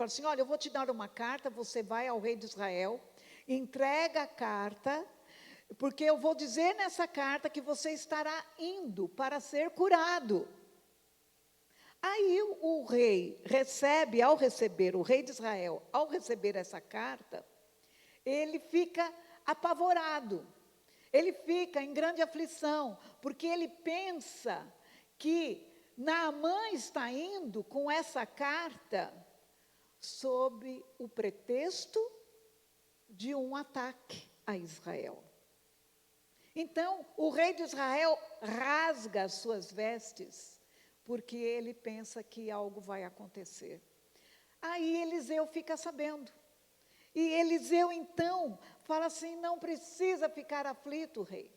Fala assim, olha, eu vou te dar uma carta, você vai ao rei de Israel, entrega a carta, porque eu vou dizer nessa carta que você estará indo para ser curado. Aí o rei recebe, ao receber, o rei de Israel, ao receber essa carta, ele fica apavorado, ele fica em grande aflição, porque ele pensa que Naamã está indo com essa carta sob o pretexto de um ataque a Israel. Então, o rei de Israel rasga as suas vestes, porque ele pensa que algo vai acontecer. Aí Eliseu fica sabendo. E Eliseu, então, fala assim, não precisa ficar aflito, rei.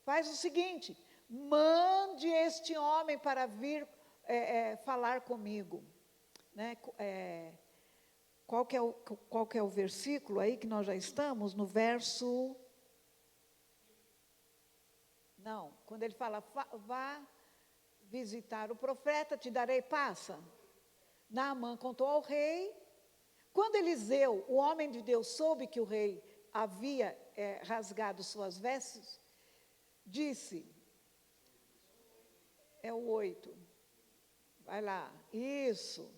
Faz o seguinte, mande este homem para vir falar comigo. Né? Qual que é o versículo aí que nós já estamos? No verso... Não, quando ele fala, vá visitar o profeta, te darei passa. Naamã contou ao rei. Quando Eliseu, o homem de Deus, soube que o rei havia rasgado suas vestes, disse, é o 8, vai lá, isso.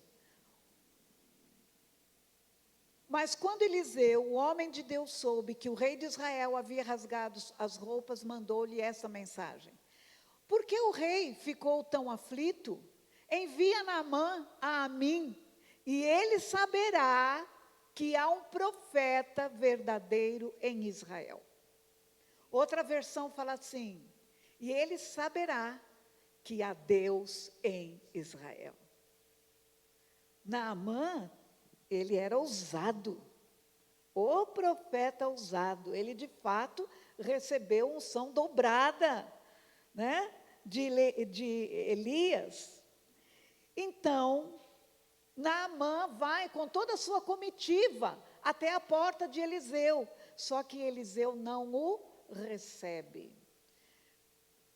Mas quando Eliseu, o homem de Deus, soube que o rei de Israel havia rasgado as roupas, mandou-lhe essa mensagem. Por que o rei ficou tão aflito? Envia Naamã a mim, e ele saberá que há um profeta verdadeiro em Israel. Outra versão fala assim, e ele saberá que há Deus em Israel. Naamã, ele era ousado, o profeta ousado, ele de fato recebeu unção dobrada, né, de Elias. Então, Naamã vai com toda a sua comitiva até a porta de Eliseu, só que Eliseu não o recebe.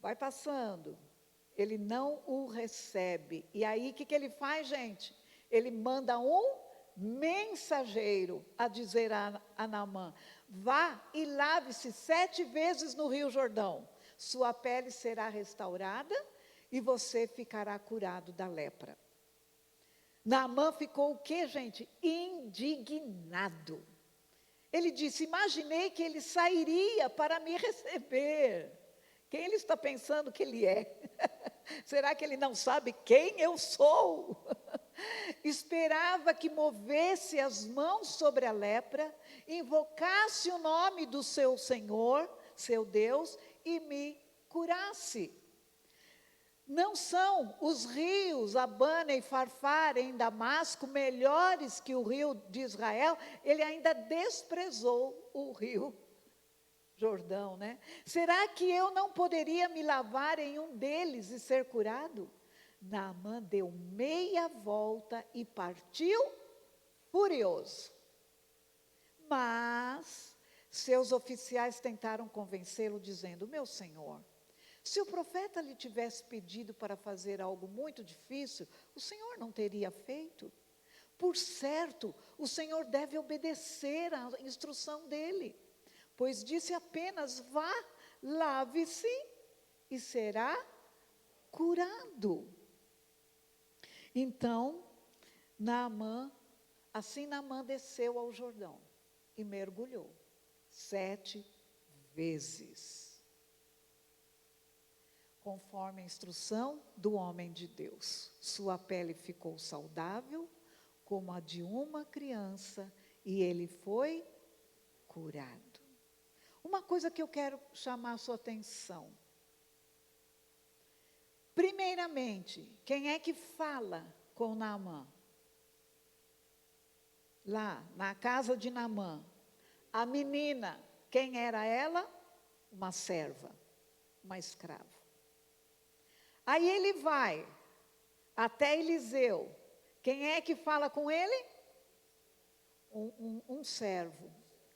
Vai passando, ele não o recebe. E aí, o que ele faz, gente? Ele manda um mensageiro a dizer a Naamã, vá e lave-se 7 vezes no Rio Jordão, sua pele será restaurada e você ficará curado da lepra. Naamã ficou o quê, gente? Indignado. Ele disse, imaginei que ele sairia para me receber. Quem ele está pensando que ele é? Será que ele não sabe quem eu sou? Esperava que movesse as mãos sobre a lepra, invocasse o nome do seu Senhor, seu Deus, e me curasse. Não são os rios Abana e Farfar em Damasco melhores que o rio de Israel? Ele ainda desprezou o rio Jordão, né? Será que eu não poderia me lavar em um deles e ser curado? Naamã deu meia volta e partiu furioso. Mas seus oficiais tentaram convencê-lo, dizendo, meu senhor, se o profeta lhe tivesse pedido para fazer algo muito difícil, o senhor não teria feito? Por certo, o senhor deve obedecer à instrução dele, pois disse apenas, vá, lave-se e será curado. Então, Naamã desceu ao Jordão e mergulhou 7 vezes. Conforme a instrução do homem de Deus. Sua pele ficou saudável, como a de uma criança, e ele foi curado. Uma coisa que eu quero chamar a sua atenção. Primeiramente, quem é que fala com Naamã? Lá, na casa de Naamã. A menina, quem era ela? Uma serva, uma escrava. Aí ele vai até Eliseu. Quem é que fala com ele? Um servo.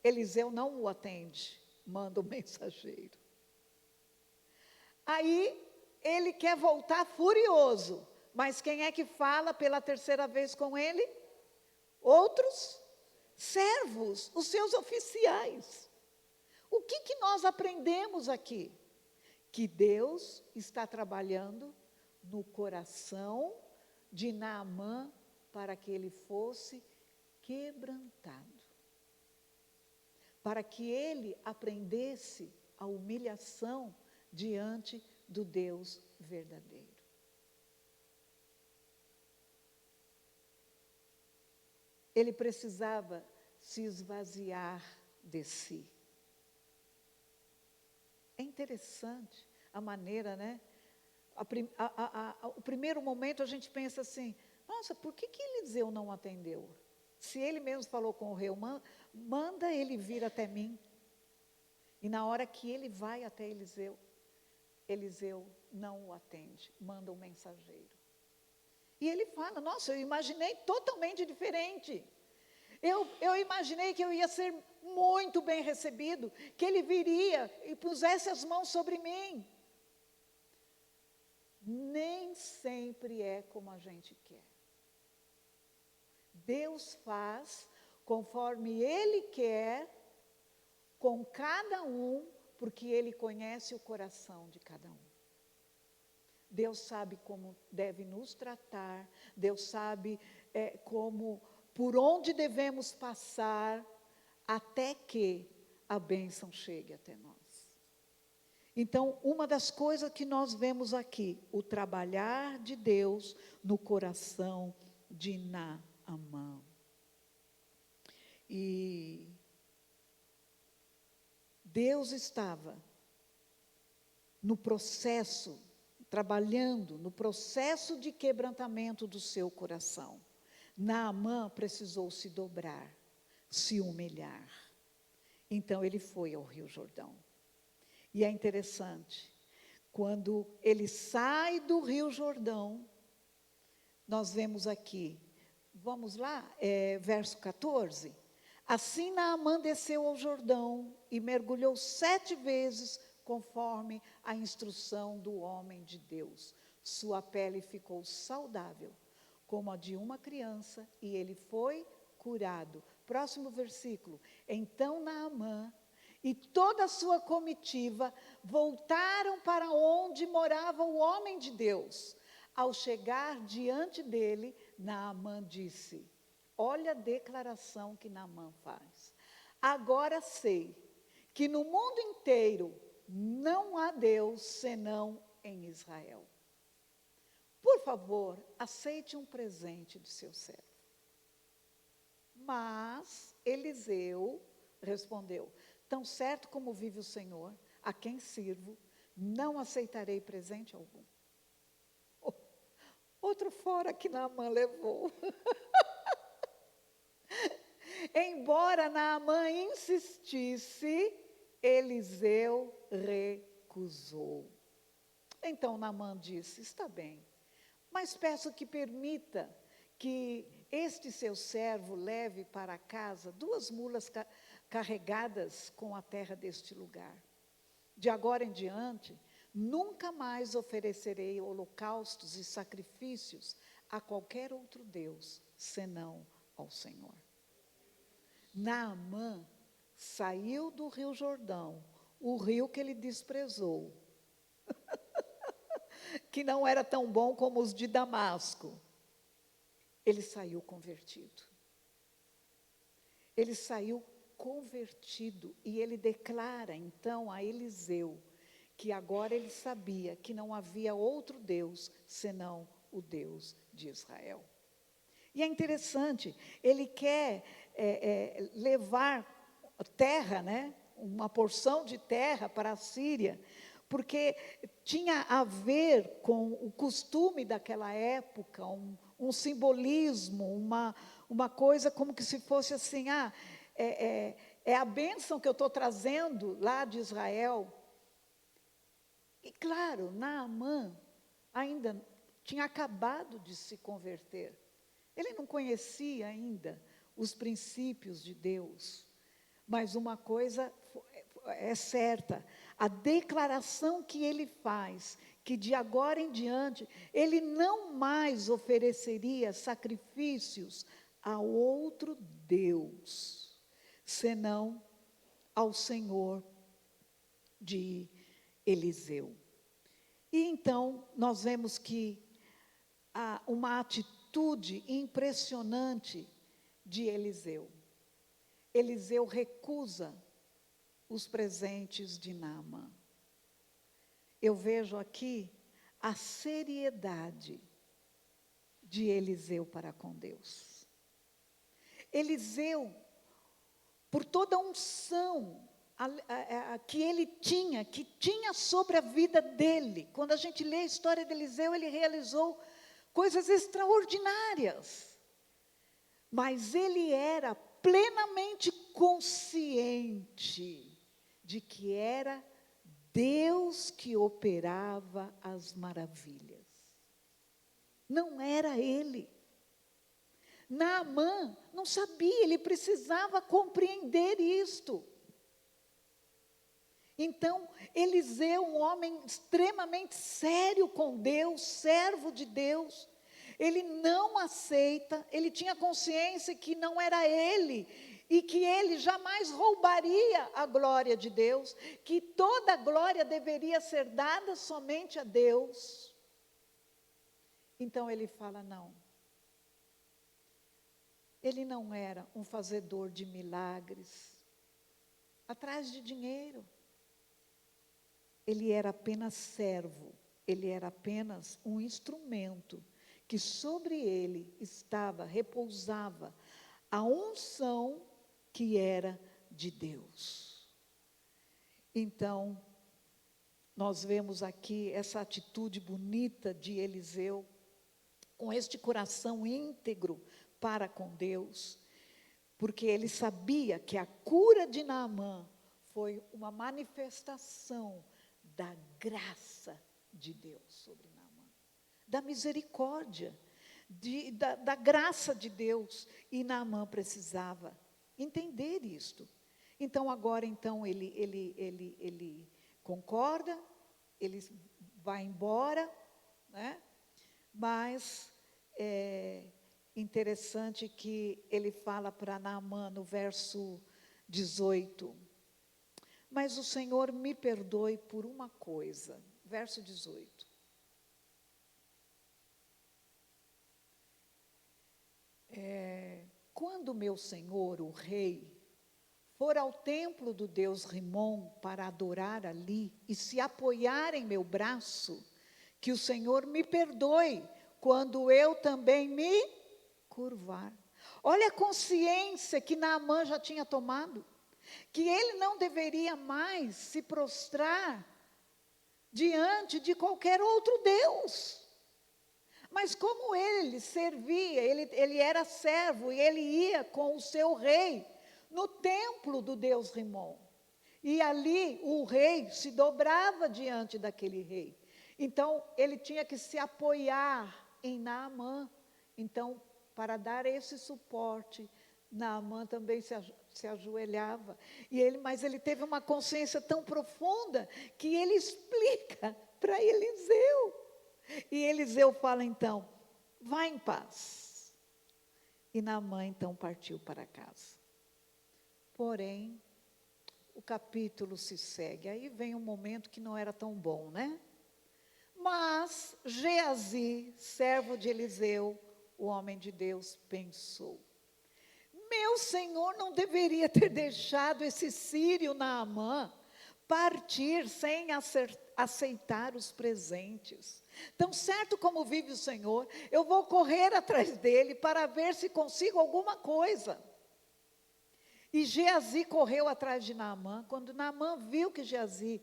Eliseu não o atende, manda o mensageiro. Aí ele quer voltar furioso, mas quem é que fala pela terceira vez com ele? outros servos, os seus oficiais. O que nós aprendemos aqui? Que Deus está trabalhando no coração de Naamã para que ele fosse quebrantado, para que ele aprendesse a humilhação diante do Deus verdadeiro. Ele precisava se esvaziar de si. É interessante a maneira, né? O primeiro momento a gente pensa assim, nossa, por que Eliseu não atendeu? Se ele mesmo falou com o rei, manda ele vir até mim. E na hora que ele vai até Eliseu, Eliseu não o atende, manda um mensageiro. E ele fala, nossa, eu imaginei totalmente diferente. Eu imaginei que eu ia ser muito bem recebido, que ele viria e pusesse as mãos sobre mim. Nem sempre é como a gente quer. Deus faz conforme Ele quer com cada um, porque Ele conhece o coração de cada um. Deus sabe como deve nos tratar, Deus sabe por onde devemos passar até que a bênção chegue até nós. Então, uma das coisas que nós vemos aqui, o trabalhar de Deus no coração de Naamã. E Deus estava no processo, trabalhando no processo de quebrantamento do seu coração. Naamã precisou se dobrar, se humilhar. Então ele foi ao Rio Jordão. E é interessante, quando ele sai do Rio Jordão, nós vemos aqui, vamos lá, verso 14. Assim Naamã desceu ao Jordão e mergulhou 7 vezes, conforme a instrução do homem de Deus. Sua pele ficou saudável, como a de uma criança, e ele foi curado. Próximo versículo. Então Naamã e toda a sua comitiva voltaram para onde morava o homem de Deus. Ao chegar diante dele, Naamã disse, olha a declaração que Naamã faz. Agora sei que no mundo inteiro não há Deus senão em Israel. Por favor, aceite um presente de seu servo. Mas Eliseu respondeu, tão certo como vive o Senhor, a quem sirvo, não aceitarei presente algum. Outro fora que Naamã levou. Embora Naamã insistisse, Eliseu recusou. Então Naamã disse, está bem, mas peço que permita que este seu servo leve para casa 2 mulas carregadas com a terra deste lugar. De agora em diante, nunca mais oferecerei holocaustos e sacrifícios a qualquer outro Deus, senão ao Senhor. Naamã saiu do Rio Jordão, o rio que ele desprezou, que não era tão bom como os de Damasco. Ele saiu convertido. Ele saiu convertido e ele declara então a Eliseu que agora ele sabia que não havia outro Deus senão o Deus de Israel. E é interessante, ele quer levar terra, né, uma porção de terra para a Síria, porque tinha a ver com o costume daquela época, um simbolismo, uma coisa como que se fosse assim, é a bênção que eu estou trazendo lá de Israel. E claro, Naamã ainda tinha acabado de se converter. Ele não conhecia ainda os princípios de Deus. Mas uma coisa é certa, a declaração que ele faz, que de agora em diante, ele não mais ofereceria sacrifícios a outro Deus, senão ao Senhor de Eliseu. E então, nós vemos que há uma atitude impressionante de Eliseu. Eliseu recusa os presentes de Naamã. Eu vejo aqui a seriedade de Eliseu para com Deus. Eliseu, por toda a unção que ele tinha, que tinha sobre a vida dele, quando a gente lê a história de Eliseu, ele realizou coisas extraordinárias. Mas ele era plenamente consciente de que era Deus que operava as maravilhas. Não era ele. Naamã não sabia, ele precisava compreender isto. Então, Eliseu, um homem extremamente sério com Deus, servo de Deus, ele não aceita, ele tinha consciência que não era ele, e que ele jamais roubaria a glória de Deus, que toda a glória deveria ser dada somente a Deus. Então ele fala, não. Ele não era um fazedor de milagres, atrás de dinheiro. Ele era apenas servo, ele era apenas um instrumento, que sobre ele repousava a unção que era de Deus. Então, nós vemos aqui essa atitude bonita de Eliseu, com este coração íntegro para com Deus, porque ele sabia que a cura de Naamã foi uma manifestação da graça de Deus sobre Naamã, da misericórdia, da graça de Deus, e Naamã precisava entender isto. Então, agora, ele concorda, ele vai embora, né? Mas é interessante que ele fala para Naamã no verso 18, mas o Senhor me perdoe por uma coisa, verso 18. Quando meu senhor, o rei, for ao templo do Deus Rimom para adorar ali e se apoiar em meu braço, que o Senhor me perdoe quando eu também me curvar. Olha a consciência que Naamã já tinha tomado, que ele não deveria mais se prostrar diante de qualquer outro Deus. Mas como ele servia, ele era servo e ele ia com o seu rei no templo do Deus Rimom. E ali o rei se dobrava diante daquele rei. Então ele tinha que se apoiar em Naamã. Então, para dar esse suporte, Naamã também se ajoelhava. Mas ele teve uma consciência tão profunda que ele explica para Eliseu. E Eliseu fala então, vá em paz. E Naamã então partiu para casa. Porém, o capítulo se segue. Aí vem um momento que não era tão bom, né? Mas Geazi, servo de Eliseu, o homem de Deus, pensou, meu senhor não deveria ter deixado esse sírio Naamã partir sem aceitar os presentes. Tão certo como vive o Senhor, eu vou correr atrás dele para ver se consigo alguma coisa. E Geazi correu atrás de Naamã. Quando Naamã viu que Geazi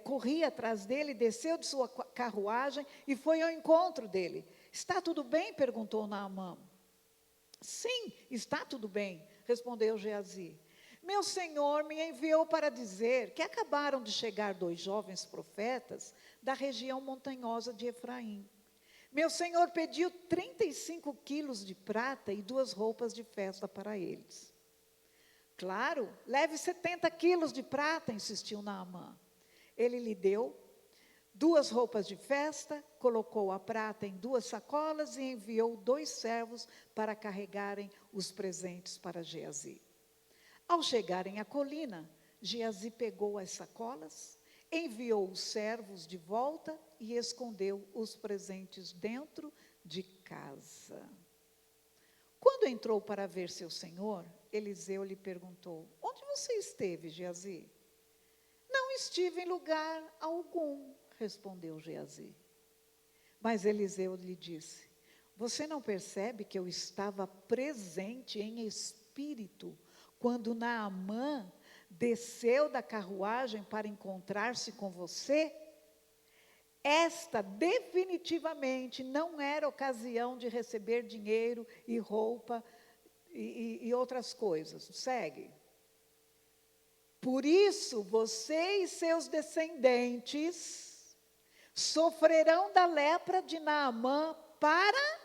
corria atrás dele, desceu de sua carruagem e foi ao encontro dele. Está tudo bem? Perguntou Naamã. Sim, está tudo bem, respondeu Geazi. Meu senhor me enviou para dizer que acabaram de chegar 2 jovens profetas da região montanhosa de Efraim. Meu senhor pediu 35 quilos de prata e 2 roupas de festa para eles. Claro, leve 70 quilos de prata, insistiu Naamã. Ele lhe deu 2 roupas de festa, colocou a prata em 2 sacolas e enviou 2 servos para carregarem os presentes para Geazi. Ao chegarem à colina, Geazi pegou as sacolas, enviou os servos de volta e escondeu os presentes dentro de casa. Quando entrou para ver seu senhor, Eliseu lhe perguntou: onde você esteve, Geazi? Não estive em lugar algum, respondeu Geazi. Mas Eliseu lhe disse: você não percebe que eu estava presente em espírito quando Naamã desceu da carruagem para encontrar-se com você? Esta definitivamente não era ocasião de receber dinheiro e roupa e outras coisas. Segue. Por isso, você e seus descendentes sofrerão da lepra de Naamã para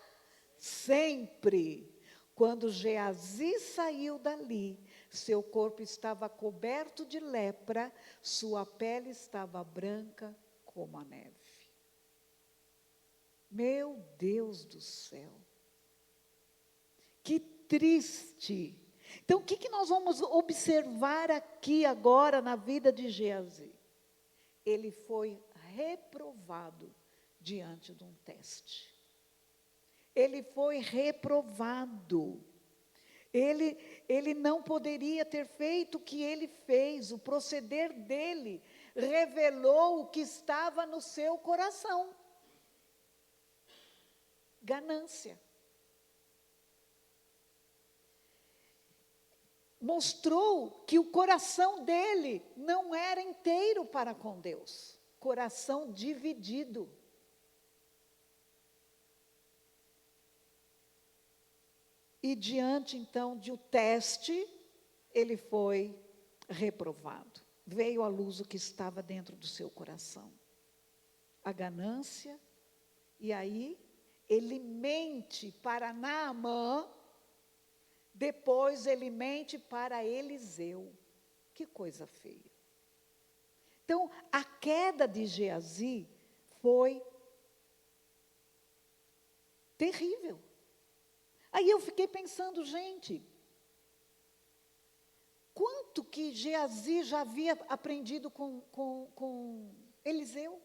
sempre. Quando Geazi saiu dali, seu corpo estava coberto de lepra, sua pele estava branca como a neve. Meu Deus do céu, que triste. Então, o que nós vamos observar aqui agora na vida de Geazi? Ele foi reprovado diante de um teste. Ele foi reprovado. Ele não poderia ter feito o que ele fez. O proceder dele revelou o que estava no seu coração. Ganância. Mostrou que o coração dele não era inteiro para com Deus. Coração dividido. E diante, então, de um teste, ele foi reprovado. Veio à luz o que estava dentro do seu coração. A ganância. E aí, ele mente para Naamã. Depois, ele mente para Eliseu. Que coisa feia. Então, a queda de Geazi foi terrível. Aí eu fiquei pensando, gente, quanto que Geazi já havia aprendido com Eliseu?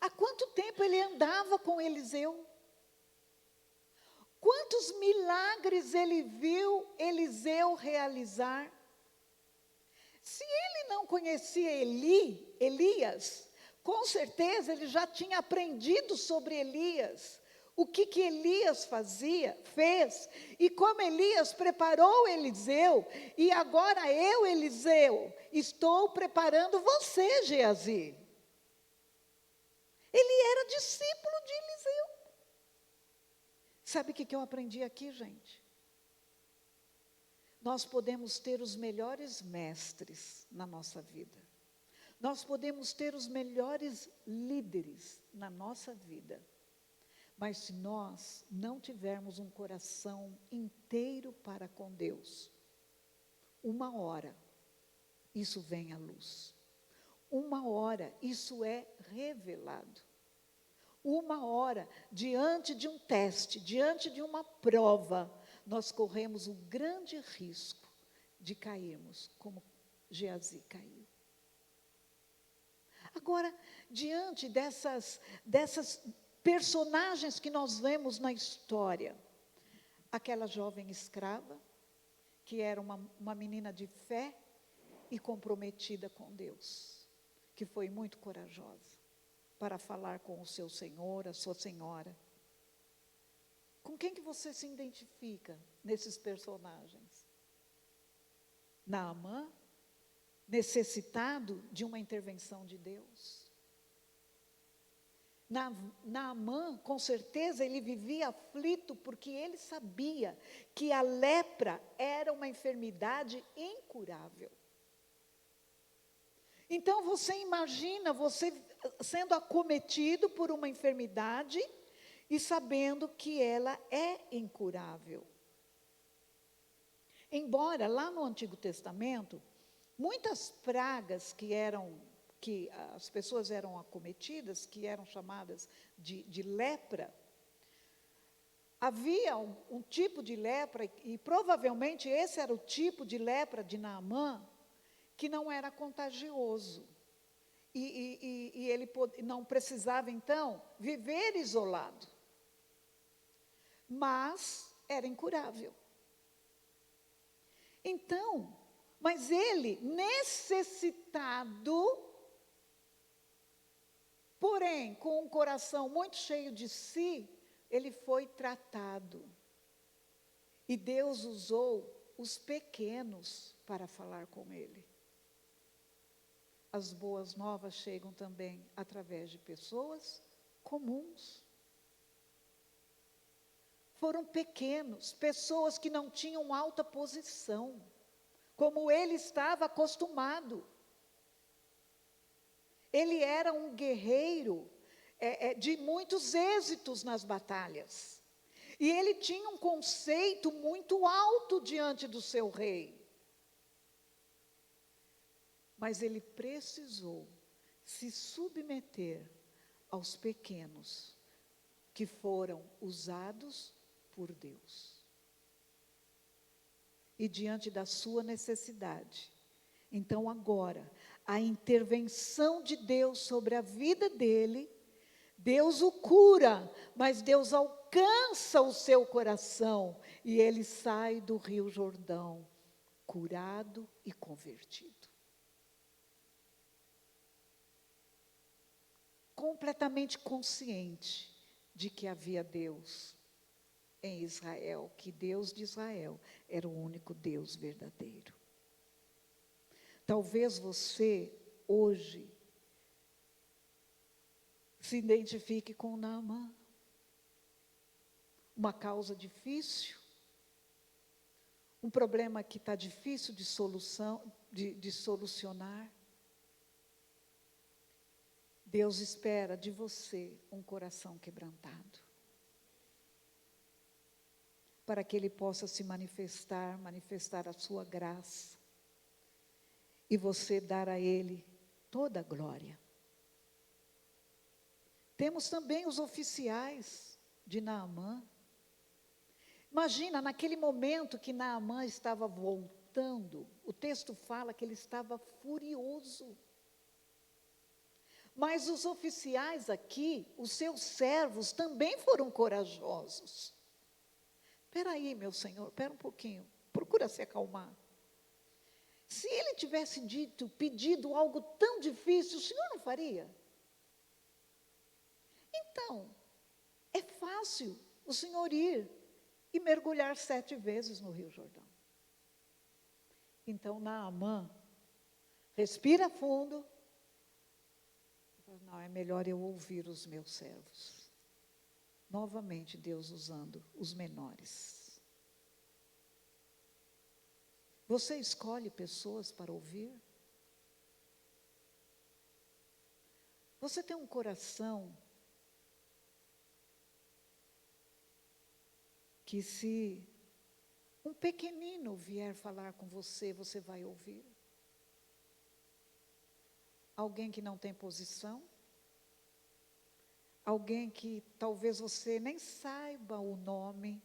Há quanto tempo ele andava com Eliseu? Quantos milagres ele viu Eliseu realizar? Se ele não conhecia Elias, com certeza ele já tinha aprendido sobre Elias. O que Elias fez, e como Elias preparou Eliseu, e agora eu, Eliseu, estou preparando você, Geazi. Ele era discípulo de Eliseu. Sabe o que eu aprendi aqui, gente? Nós podemos ter os melhores mestres na nossa vida. Nós podemos ter os melhores líderes na nossa vida. Mas se nós não tivermos um coração inteiro para com Deus, uma hora isso vem à luz. Uma hora isso é revelado. Uma hora, diante de um teste, diante de uma prova, nós corremos o grande risco de cairmos, como Geazi caiu. Agora, diante dessas personagens que nós vemos na história, aquela jovem escrava, que era uma menina de fé e comprometida com Deus, que foi muito corajosa para falar com o seu senhor, a sua senhora. Com quem que você se identifica nesses personagens? Naamã, necessitado de uma intervenção de Deus. Naamã, com certeza, ele vivia aflito porque ele sabia que a lepra era uma enfermidade incurável. Então, você imagina você sendo acometido por uma enfermidade e sabendo que ela é incurável. Embora, lá no Antigo Testamento, muitas pragas que eram que as pessoas eram acometidas, que eram chamadas de lepra, havia um tipo de lepra, e provavelmente esse era o tipo de lepra de Naamã, que não era contagioso. E ele não precisava, então, viver isolado. Mas era incurável. Então, mas ele, necessitado, porém, com um coração muito cheio de si, ele foi tratado. E Deus usou os pequenos para falar com ele. As boas novas chegam também através de pessoas comuns. Foram pequenos, pessoas que não tinham alta posição, como ele estava acostumado. Ele era um guerreiro de muitos êxitos nas batalhas. E ele tinha um conceito muito alto diante do seu rei. Mas ele precisou se submeter aos pequenos que foram usados por Deus. E diante da sua necessidade, então agora, a intervenção de Deus sobre a vida dele, Deus o cura, mas Deus alcança o seu coração e ele sai do Rio Jordão, curado e convertido. Completamente consciente de que havia Deus em Israel, que Deus de Israel era o único Deus verdadeiro. Talvez você, hoje, se identifique com Naamã. Uma causa difícil, um problema que está difícil de solucionar. Deus espera de você um coração quebrantado, para que Ele possa se manifestar a sua graça, e você dar a Ele toda a glória. Temos também os oficiais de Naamã. Imagina, naquele momento que Naamã estava voltando, o texto fala que ele estava furioso. Mas os oficiais aqui, os seus servos, também foram corajosos. Espera aí, meu senhor, espera um pouquinho, procura se acalmar. Se ele tivesse pedido algo tão difícil, o senhor não faria? Então, é fácil o senhor ir e mergulhar 7 vezes no Rio Jordão. Então, Naamã, respira fundo. Não, é melhor eu ouvir os meus servos. Novamente, Deus usando os menores. Você escolhe pessoas para ouvir? Você tem um coração que, se um pequenino vier falar com você, você vai ouvir? Alguém que não tem posição? Alguém que talvez você nem saiba o nome,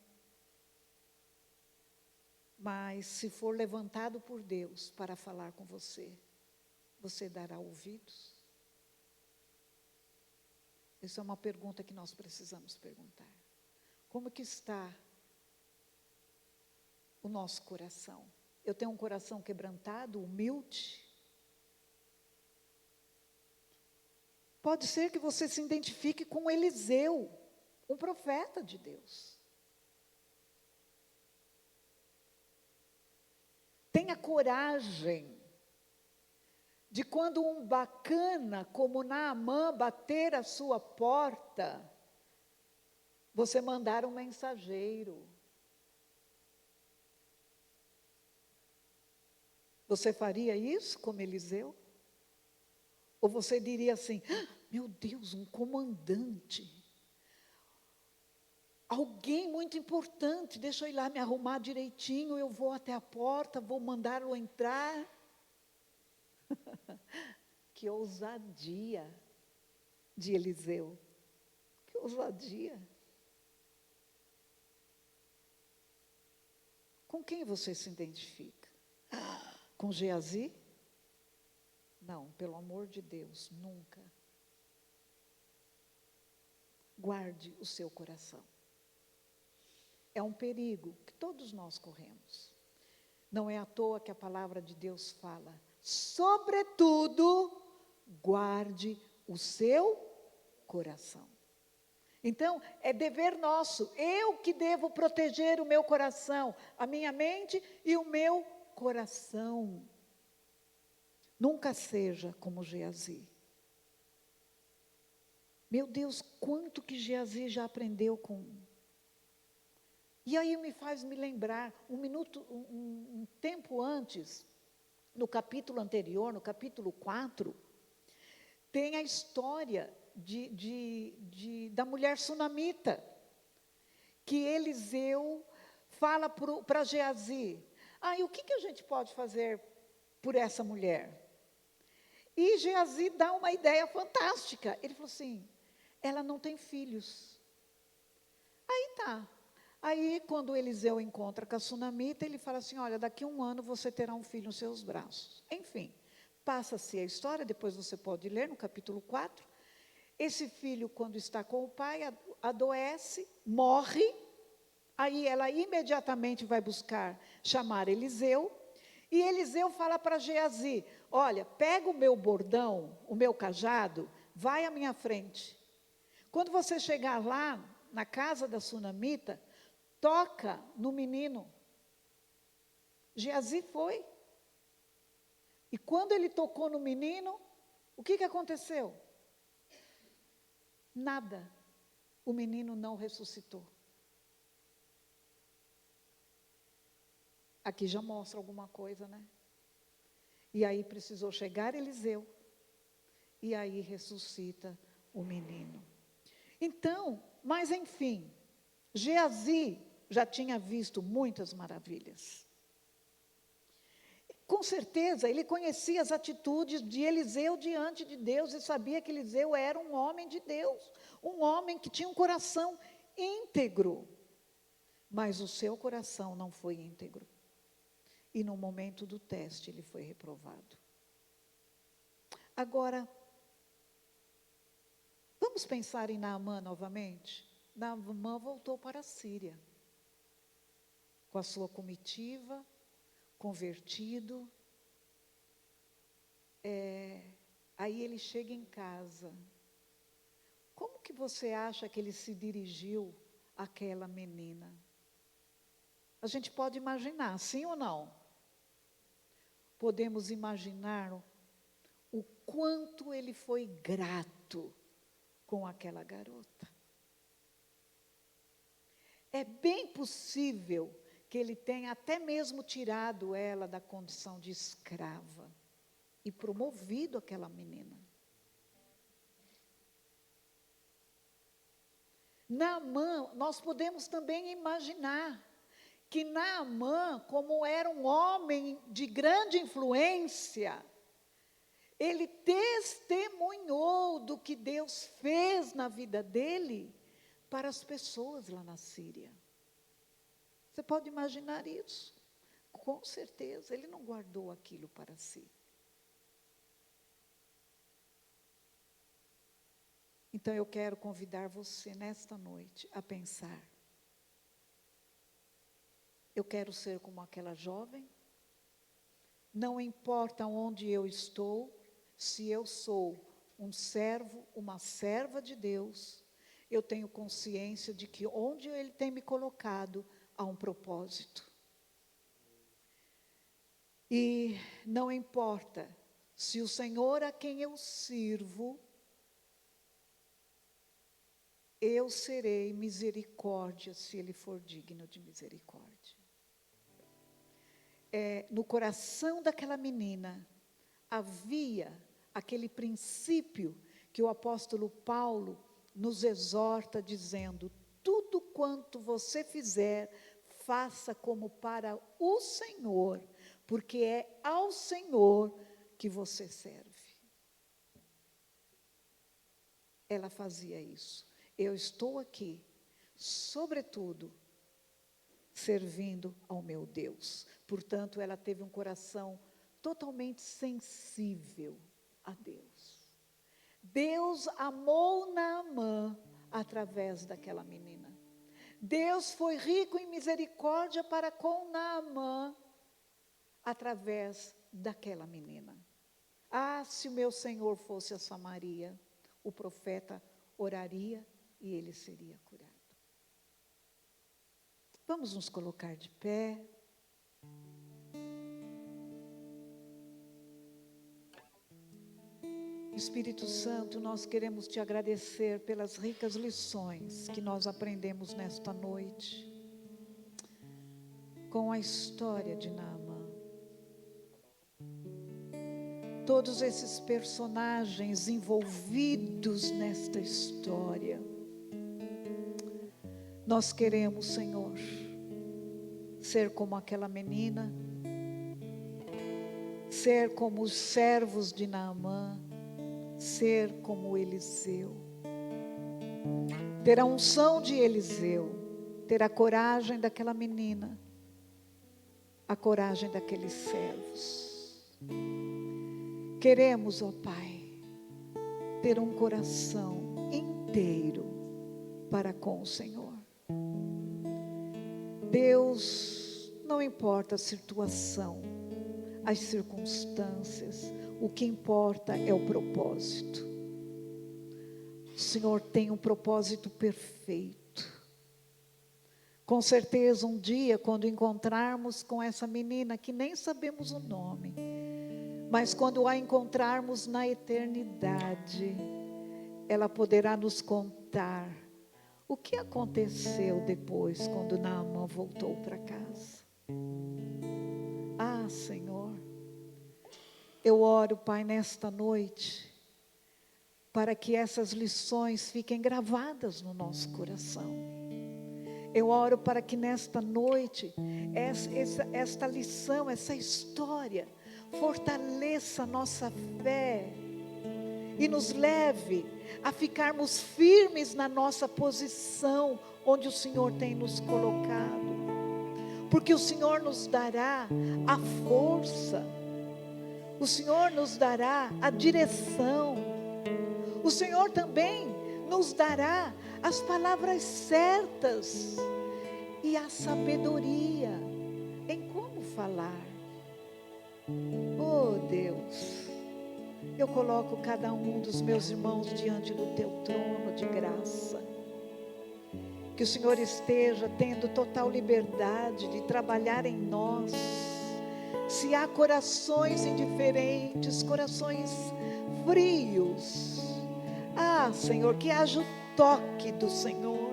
mas se for levantado por Deus para falar com você, você dará ouvidos? Essa é uma pergunta que nós precisamos perguntar. Como que está o nosso coração? Eu tenho um coração quebrantado, humilde? Pode ser que você se identifique com Eliseu, um profeta de Deus. Tenha coragem de, quando um bacana como Naamã bater a sua porta, você mandar um mensageiro. Você faria isso como Eliseu? Ou você diria assim: meu Deus, um comandante, alguém muito importante, deixa eu ir lá me arrumar direitinho, eu vou até a porta, vou mandá-lo entrar. Que ousadia de Eliseu. Que ousadia. Com quem você se identifica? Com Geazi? Não, pelo amor de Deus, nunca. Guarde o seu coração. É um perigo que todos nós corremos. Não é à toa que a palavra de Deus fala, sobretudo, guarde o seu coração. Então, é dever nosso, eu que devo proteger o meu coração, a minha mente e o meu coração. Nunca seja como Geazi. Meu Deus, quanto que Geazi já aprendeu com... E aí me faz me lembrar, um tempo antes, no capítulo anterior, no capítulo 4, tem a história da mulher sunamita, que Eliseu fala para Geazi, e o que a gente pode fazer por essa mulher? E Geazi dá uma ideia fantástica, ele falou assim, ela não tem filhos. Aí tá. Aí, quando Eliseu encontra com a sunamita, ele fala assim, olha, daqui a 1 ano você terá um filho nos seus braços. Enfim, passa-se a história, depois você pode ler no capítulo 4. Esse filho, quando está com o pai, adoece, morre. Aí ela imediatamente vai buscar chamar Eliseu. E Eliseu fala para Geazi, olha, pega o meu bordão, o meu cajado, vai à minha frente. Quando você chegar lá, na casa da sunamita, toca no menino. Geazi foi. E quando ele tocou no menino, o que aconteceu? Nada. O menino não ressuscitou. Aqui já mostra alguma coisa, né? E aí precisou chegar Eliseu. E aí ressuscita o menino. Então, mas enfim, Geazi já tinha visto muitas maravilhas. Com certeza, ele conhecia as atitudes de Eliseu diante de Deus e sabia que Eliseu era um homem de Deus, um homem que tinha um coração íntegro. Mas o seu coração não foi íntegro. E no momento do teste ele foi reprovado. Agora, vamos pensar em Naamã novamente? Naamã voltou para a Síria, com a sua comitiva, convertido. Aí ele chega em casa. Como que você acha que ele se dirigiu àquela menina? A gente pode imaginar, sim ou não? Podemos imaginar o quanto ele foi grato com aquela garota. É bem possível que ele tenha até mesmo tirado ela da condição de escrava e promovido aquela menina. Naamã, nós podemos também imaginar que Naamã, como era um homem de grande influência, ele testemunhou do que Deus fez na vida dele para as pessoas lá na Síria. Você pode imaginar isso? Com certeza, ele não guardou aquilo para si. Então eu quero convidar você nesta noite a pensar. Eu quero ser como aquela jovem? Não importa onde eu estou, se eu sou um servo, uma serva de Deus, eu tenho consciência de que onde Ele tem me colocado, há um propósito. E não importa se o Senhor a quem eu sirvo, eu serei misericórdia se Ele for digno de misericórdia. No coração daquela menina havia aquele princípio que o apóstolo Paulo nos exorta dizendo, tudo quanto você fizer, faça como para o Senhor, porque é ao Senhor que você serve. ela fazia isso. Eu estou aqui, sobretudo, servindo ao meu Deus. Portanto, ela teve um coração totalmente sensível a Deus. Deus amou Naamã através daquela menina. Deus foi rico em misericórdia para com Naamã através daquela menina. Ah, se o meu Senhor fosse a Samaria, o profeta oraria e ele seria curado. Vamos nos colocar de pé. Espírito Santo, nós queremos te agradecer pelas ricas lições que nós aprendemos nesta noite, com a história de Naamã. Todos esses personagens envolvidos nesta história. Nós queremos, Senhor, ser como aquela menina, ser como os servos de Naamã, ser como Eliseu, ter a unção de Eliseu, ter a coragem daquela menina, a coragem daqueles servos. Queremos, ó Pai, ter um coração inteiro para com o Senhor. Deus, não importa a situação, as circunstâncias, o que importa é o propósito. O Senhor tem um propósito perfeito. Com certeza um dia, quando encontrarmos com essa menina, que nem sabemos o nome, mas quando a encontrarmos na eternidade, ela poderá nos contar o que aconteceu depois, quando Naamã voltou para casa. Ah, Senhor, eu oro, Pai, nesta noite, para que essas lições fiquem gravadas no nosso coração. Eu oro para que nesta noite, esta lição, essa história, fortaleça a nossa fé e nos leve a ficarmos firmes na nossa posição, onde o Senhor tem nos colocado. Porque o Senhor nos dará a força, o Senhor nos dará a direção, o Senhor também nos dará as palavras certas e a sabedoria em como falar. Oh Deus, eu coloco cada um dos meus irmãos diante do teu trono de graça. Que o Senhor esteja tendo total liberdade de trabalhar em nós. Se há corações indiferentes, corações frios, ah, Senhor, que haja o toque do Senhor,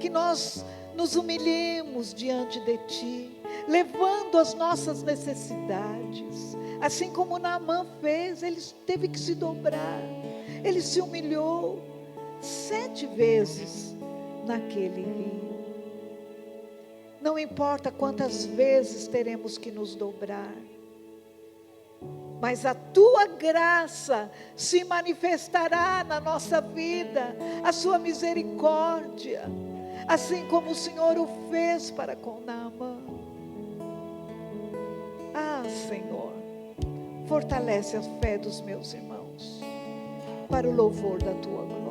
que nós nos humilhemos diante de Ti, levando as nossas necessidades, assim como Naamã fez. Ele teve que se dobrar, ele se humilhou 7 vezes naquele rio. Não importa quantas vezes teremos que nos dobrar, mas a Tua graça se manifestará na nossa vida, a Sua misericórdia, assim como o Senhor o fez para com Naamã. Ah, Senhor, fortalece a fé dos meus irmãos, para o louvor da Tua glória.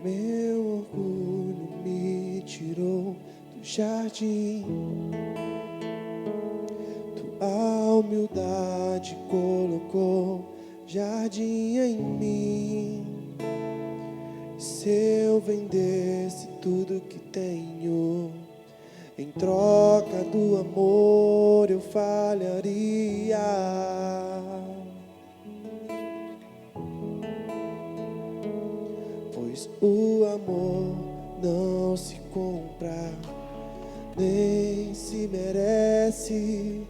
Meu orgulho me tirou do jardim, tua humildade colocou jardim em mim. Se eu vendesse tudo que tenho, em troca do amor eu falharia. Pois o amor não se compra, nem se merece.